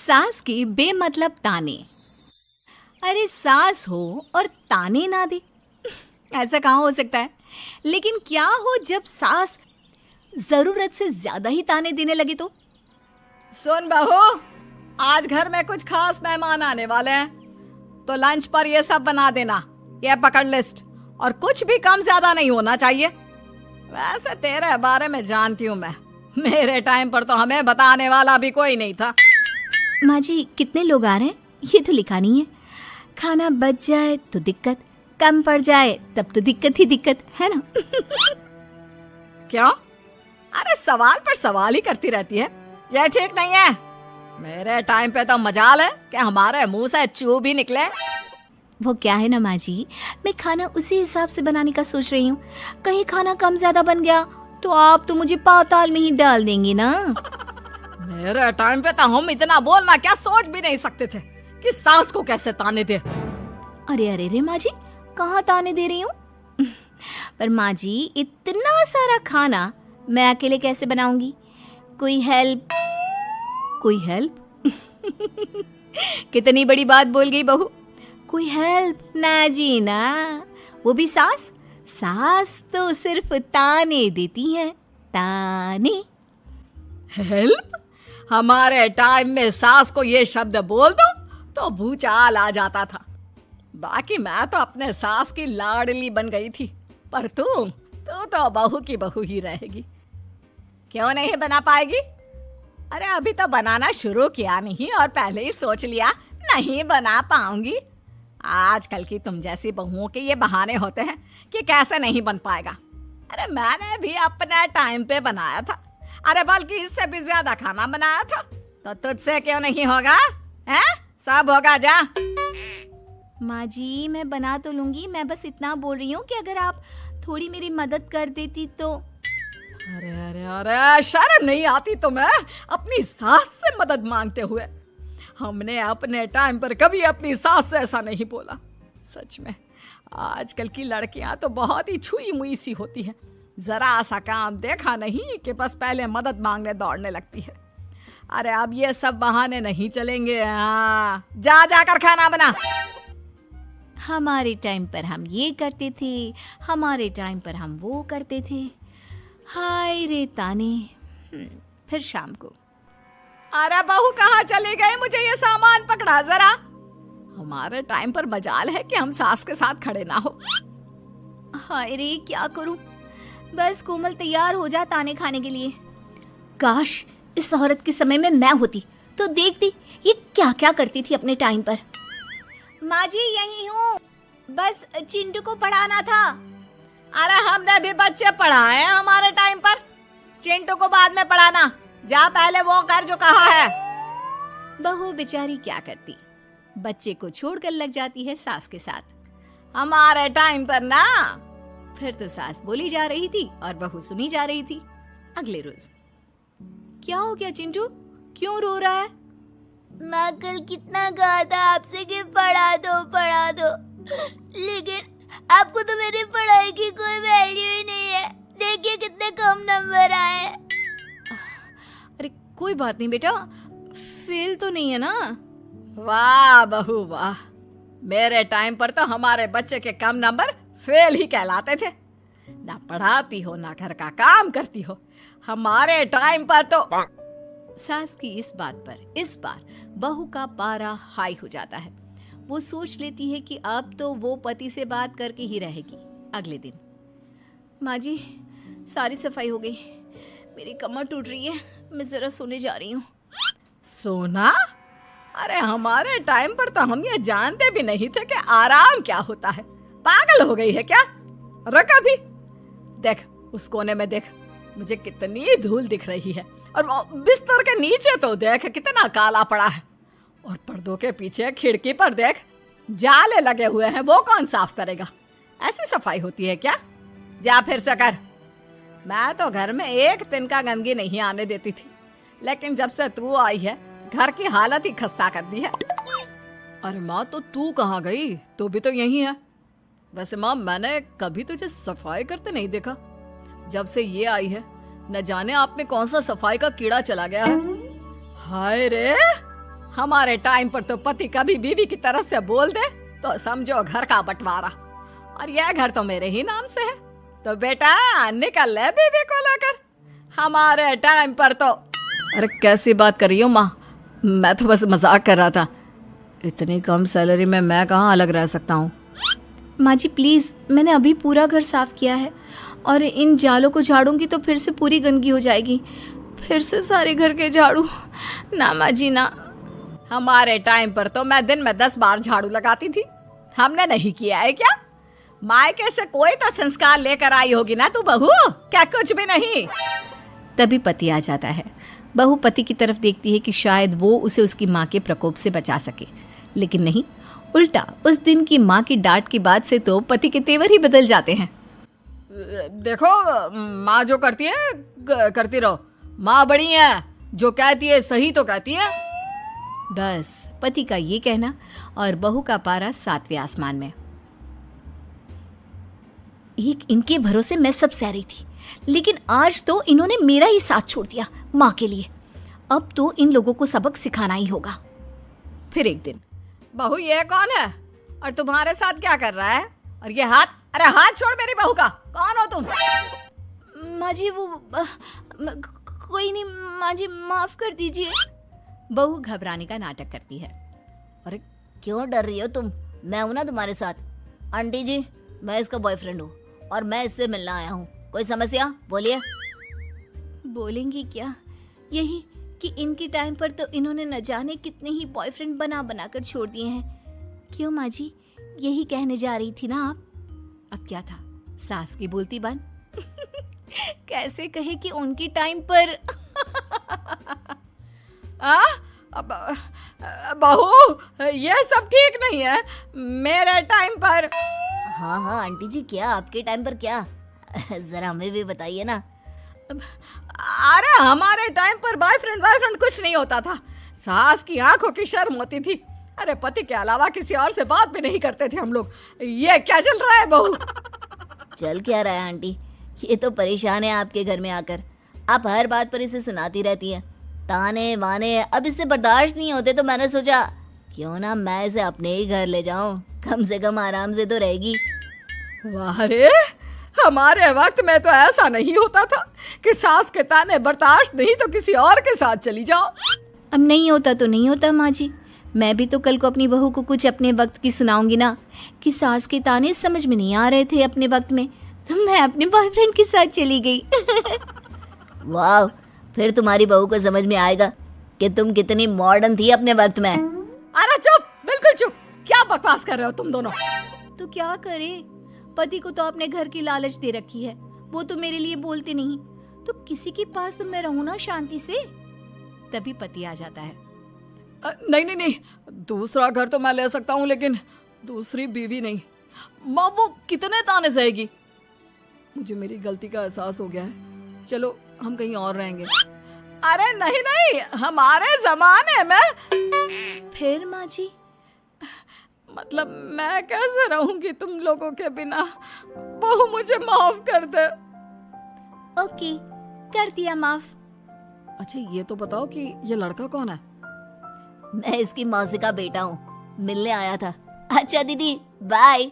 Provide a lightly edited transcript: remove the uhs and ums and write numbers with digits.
सास के बेमतलब ताने। अरे सास हो और ताने ना दे, ऐसा कहाँ हो सकता है। लेकिन क्या हो जब सास जरूरत से ज्यादा ही ताने देने लगे तो? सुन बहू, आज घर में कुछ खास मेहमान आने वाले हैं, तो लंच पर ये सब बना देना। ये पकड़ लिस्ट, और कुछ भी कम ज्यादा नहीं होना चाहिए। वैसे तेरे बारे में जानती हूँ मैं, मेरे टाइम पर तो हमें बताने वाला भी कोई नहीं था। माँ जी, कितने लोग आ रहे हैं ये तो लिखा नहीं है। खाना बच जाए तो दिक्कत, कम पड़ जाए तब तो दिक्कत ही दिक्कत है ना। क्यों? अरे सवाल पर सवाल ही करती रहती है, ये ठीक नहीं है। मेरे टाइम पे तो मजाल है कि हमारे मुंह से चू भी निकले। वो क्या है ना माँ जी, मैं खाना उसी हिसाब से बनाने का सोच रही हूँ। कहीं खाना कम ज्यादा बन गया तो आप तो मुझे पाताल में ही डाल देंगी ना। मेरे टाइम पे तो हम इतना बोलना क्या सोच भी नहीं सकते थे कि सास को कैसे ताने दे। अरे अरे रे माँ जी, कहाँ ताने दे रही हूँ। पर माँ जी, इतना सारा खाना मैं अकेले कैसे बनाऊंगी? कोई हेल्प, कोई हेल्प। कितनी बड़ी बात बोल गई बहू। कोई हेल्प ना जी ना, वो भी सास। सास तो सिर्फ ताने देती है, ताने। हेल्प? हमारे टाइम में सास को ये शब्द बोल दो तो भूचाल आ जाता था। बाकी मैं तो अपने सास की लाडली बन गई थी, पर तू तो बहू की बहू ही रहेगी। क्यों नहीं बना पाएगी? अरे अभी तो बनाना शुरू किया नहीं और पहले ही सोच लिया नहीं बना पाऊंगी। आजकल की तुम जैसी बहुओं के ये बहाने होते हैं कि कैसे नहीं बन पाएगा। अरे मैंने भी अपने टाइम पे बनाया था, अरे बल्कि इससे भी ज्यादा खाना बनाया था, तो तुझसे क्यों नहीं होगा? हैं? सब होगा जा। माँ जी, मैं बना तो लूंगी, मैं बस इतना बोल रही हूँ कि अगर आप थोड़ी मेरी मदद कर देती तो। अरे अरे अरे, शर्म नहीं आती तुम्हें अपनी सास से मदद मांगते हुए? हमने अपने टाइम पर कभी अपनी सास से ऐसा नहीं बोला। सच में आजकल की लड़कियां तो बहुत ही छुई मुई सी होती हैं। जरा सा काम देखा नहीं कि बस पहले मदद मांगने दौड़ने लगती है। अरे अब ये सब बहाने नहीं चलेंगे। हाँ, जा जाकर खाना बना। हमारे टाइम पर हम ये करते थे, हमारे टाइम पर हम वो करते थे। हाय रे ताने। फिर शाम को। अरे बहू कहाँ चली गई? मुझे ये सामान पकड़ा जरा। हमारे टाइम पर मजाल है कि हम सास के साथ खड़े ना हो। हाय रे, क्या करूं? बस कोमल तैयार हो जा ताने खाने के लिए। काश इस औरत के समय में मैं होती तो देखती ये क्या क्या करती थी अपने टाइम पर। माँ जी, यही हूँ, बस चिंटू को पढ़ाना था। अरे हमने भी बच्चे पढ़ाए हैं हमारे टाइम पर, चिंटू को बाद में पढ़ाना। जा पहले वो कर जो कहा है। बहू बेचारी क्या करती, बच्चे को छोड़कर लग जाती है सास के साथ। हमारे टाइम पर ना। फिर तो सास बोली जा रही थी और बहू सुनी जा रही थी। अगले रोज। क्या हो गया चिंटू, क्यों रो रहा है? माँ कल कितना कहा था आपसे कि पढ़ा दो, लेकिन आपको तो मेरी पढ़ाई की कोई वैल्यू ही नहीं है। देखिए कितने कम नंबर आए। अरे कोई बात नहीं बेटा, फेल तो नहीं है ना। वाह बहू वाह, मेरे टाइम पर तो हमारे बच्चे के कम नंबर फेल ही कहलाते थे। ना पढ़ाती हो ना घर का काम करती हो। हमारे टाइम पर तो। सास की इस बात पर इस बार बहू का पारा हाई हो जाता है। वो सोच लेती है कि अब तो वो पति से बात करके ही रहेगी। अगले दिन। माँ जी, सारी सफाई हो गई, मेरी कमर टूट रही है, मैं जरा सोने जा रही हूँ। सोना? अरे हमारे टाइम पर तो हम ये जानते भी नहीं थे कि आराम क्या होता है। पागल हो गई है क्या? रख अभी। देख उस कोने में देख, मुझे कितनी धूल दिख रही है, और बिस्तर के नीचे तो देख कितना काला पड़ा है, और पर्दों के पीछे खिड़की पर देख जाले लगे हुए हैं। वो कौन साफ करेगा? ऐसी सफाई होती है क्या? जा फिर से कर। मैं तो घर में एक दिन का गंदगी नहीं आने देती थी, लेकिन जब से तू आई है घर की हालत ही खस्ता कर दी है। अरे माँ, तो तू कहाँ गई? तू भी तो यही है। वैसे माँ, मैंने कभी तुझे सफाई करते नहीं देखा। जब से ये आई है न जाने आप में कौन सा सफाई का कीड़ा चला गया है। हाय रे, हमारे टाइम पर तो पति कभी बीवी की तरफ से बोल दे तो समझो घर का बंटवारा, और यह घर तो मेरे ही नाम से है। तो बेटा निकल ले बीवी को लेकर। हमारे टाइम पर तो। अरे कैसी बात कर रही हो माँ, मैं तो बस मजाक कर रहा था। इतनी कम सैलरी में मैं कहाँ अलग रह सकता हूँ। माँ जी प्लीज़, मैंने अभी पूरा घर साफ किया है और इन जालों को झाड़ूंगी तो फिर से पूरी गंदगी हो जाएगी। फिर से सारे घर के झाड़ू। ना माँ जी ना। हमारे टाइम पर तो मैं दिन में 10 बार झाड़ू लगाती थी, हमने नहीं किया है क्या? मायके से कोई तो संस्कार लेकर आई होगी ना तू बहू, क्या कुछ भी नहीं। तभी पति आ जाता है। बहू पति की तरफ देखती है कि शायद वो उसे उसकी माँ के प्रकोप से बचा सके, लेकिन नहीं, उल्टा उस दिन की माँ की डांट की बात से तो पति के तेवर ही बदल जाते हैं। देखो माँ जो करती है करती रहो, माँ बड़ी है, जो कहती है सही तो कहती है। बस पति का ये कहना और बहू का पारा 7वें आसमान में। एक इनके भरोसे मैं सब सह रही थी, लेकिन आज तो इन्होंने मेरा ही साथ छोड़ दिया माँ के लिए। अब तो इन लोगों को सबक सिखाना ही होगा। फिर एक दिन, बहू ये कौन है और तुम्हारे साथ क्या कर रहा है? और ये हाथ, अरे हाथ छोड़ मेरी बहू का, कौन हो तुम? माँ जी वो कोई नहीं माँ जी, माफ कर दीजिए। बहू घबराने का नाटक करती है। अरे क्यों डर रही हो तुम? मैं हूं ना तुम्हारे साथ। आंटी जी, मैं इसका बॉयफ्रेंड हूँ और मैं इससे मिलना आया हूँ। कोई समस्या? बोलिए। बोलेंगी क्या? यही कि इनके टाइम पर तो इन्होंने न जाने कितने ही बॉयफ्रेंड बना बना कर छोड़ दिए हैं। क्यों माँ जी, यही कहने जा रही थी ना आप? अब क्या था, सास की बोलती बन। कैसे कहे कि उनके टाइम पर। बहू ये सब ठीक नहीं है। मेरे टाइम पर। हाँ हाँ आंटी जी, क्या आपके टाइम पर क्या? जरा हमें भी बताइए ना। अरे हमारे टाइम पर बॉयफ्रेंड कुछ नहीं होता था। सास की आंखों की शर्म होती थी। अरे पति के अलावा किसी और से बात भी नहीं करते थे हम लोग। ये क्या चल रहा है बहू? चल क्या रहा है आंटी? ये तो परेशान है आपके घर में आकर। आप हर बात पर इसे सुनाती रहती हैं, ताने माने। अब इससे बर्दाश्त नहीं होते तो मैंने सोचा क्यों ना मैं इसे अपने ही घर ले जाऊं, कम से कम आराम से तो रहेगी। वाह रे, हमारे वक्त में तो ऐसा नहीं होता था कि सास के ताने बर्दाश्त नहीं तो किसी और के साथ चली जाओ। अब नहीं होता तो नहीं होता माँ जी। मैं भी तो कल को अपनी बहू को कुछ अपने वक्त की सुनाऊंगी ना कि सास के ताने समझ में नहीं आ रहे थे अपने वक्त में, तो मैं अपने बॉयफ्रेंड के साथ चली गई। वाह, फिर तुम्हारी बहू को समझ में आएगा कि तुम कितनी मॉडर्न थी अपने वक्त में। अरे चुप, बिल्कुल चुप। क्या बकवास कर रहे हो तुम दोनों? तो क्या करे, पति को तो अपने घर की लालच दे रखी है, वो तो मेरे लिए बोलते नहीं, तो किसी के पास तो मैं रहूं ना शांति से। तभी पति आ जाता है। नहीं, दूसरा घर तो मैं ले सकता हूँ, लेकिन दूसरी बीवी नहीं। माँ वो कितने ताने सहेगी? मुझे मेरी गलती का एहसास हो गया है, चलो हम कहीं और रहेंगे। अरे नहीं, हमारे जमाने में। फिर माँ जी? मतलब मैं कैसे रहूंगी तुम लोगों के बिना? बहू मुझे माफ कर दे। ओके, कर दिया माफ। अच्छा ये तो बताओ कि ये लड़का कौन है? मैं इसकी मौसी का बेटा हूँ, मिलने आया था। अच्छा दीदी, बाय।